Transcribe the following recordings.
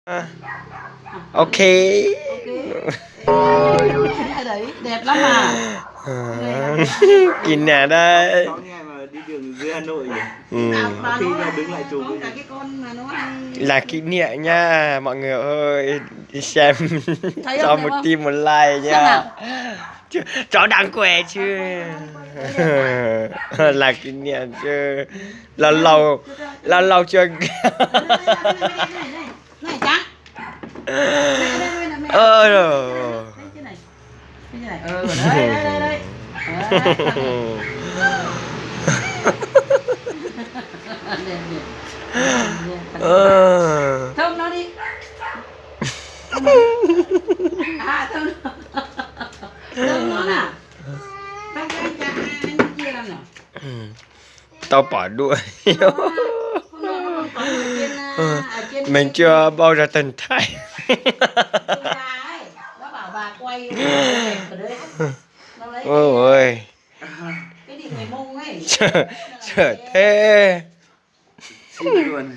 Ok. Ok. Đấy, đẹp lắm à. Kín nhà đây. Có ngày mà đi đường dưới Hà Nội nhỉ? Bà Khi nói ra đứng lại chụp có cả cái con mà nó hay... Là kỷ niệm nha mọi người ơi, đi xem Thấy cho không, một đẹp không? tim một like Xem nha. nào. Chó đáng khỏe chứ. Là kỷ niệm chứ. Lâu lâu chưa. Này Trắng. Ơ rồi. Cái này. Cái này. Đây. Thơm nó đi. À thơm nó. Thơm nó nè. Thơm cái anh chia làm nào. Tao bỏ đuôi. Mình chưa bao giờ từng thấy. Nó bảo bà quay Ôi cái gì người Mông ấy. sợ thế. Xin luôn.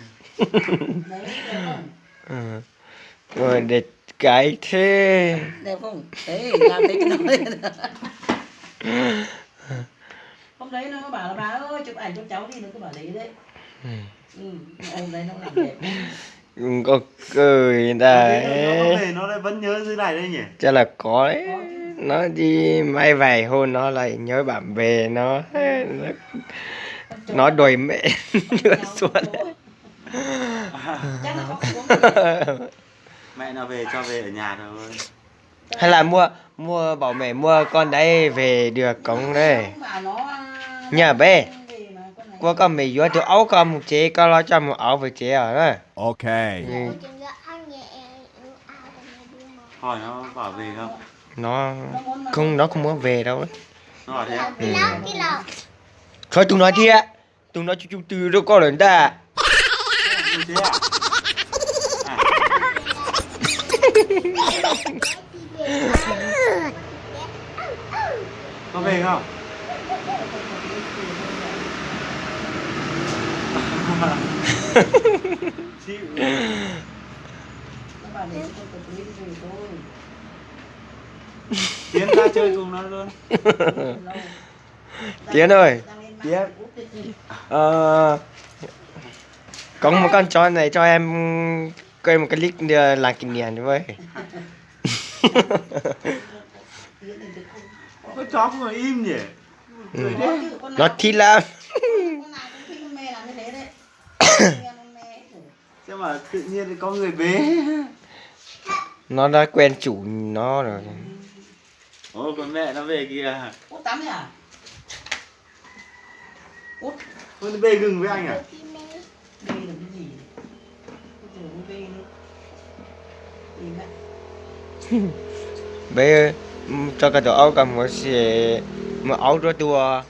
Rồi để cái thế. Đẹp không? Đấy, làm thấy cái nói. Hôm đấy nó bảo là bà ơi chụp ảnh cho cháu đi, nó cứ bảo đấy đấy. Ông đấy nó làm đẹp. Có cười đấy. Nó về nó lại vẫn nhớ dưới này đây nhỉ? Chắc là có đấy. Nó đi may vài hôm nó lại nhớ bạn bè nó đuổi mẹ đưa xuống. Chắc là có Mẹ nó về cho về ở nhà thôi. Hay là mua bảo mẹ mua con đấy về được con đấy. Nhà bé. Qua con mẹ vô thì áo con một chế con lo cho một áo về chế ở đó. Ok. Hỏi nó bảo về không? Nó không muốn về đâu ấy. Nó hỏi thế á? Thôi tụi nó thiệt. Tụi nó chú từ đâu có lớn ta. Thế à? Có về không? Chịu. Tiến ra chơi cùng nó luôn. Tiến ơi. Tiến. Có một con chó này cho em quay một cái clip làm kỷ niệm với. Con chó không mà im nhỉ? Nó thích lắm. Xem mà tự nhiên có người bế. Nó đã quen chủ nó rồi. Ồ, con mẹ nó về kìa. Út tắm nhỉ? Út. Con bê gừng với anh à? Bê là cái gì? Bê nữa. Bây giờ cho cả tụi áo cầm một áo rửa tua.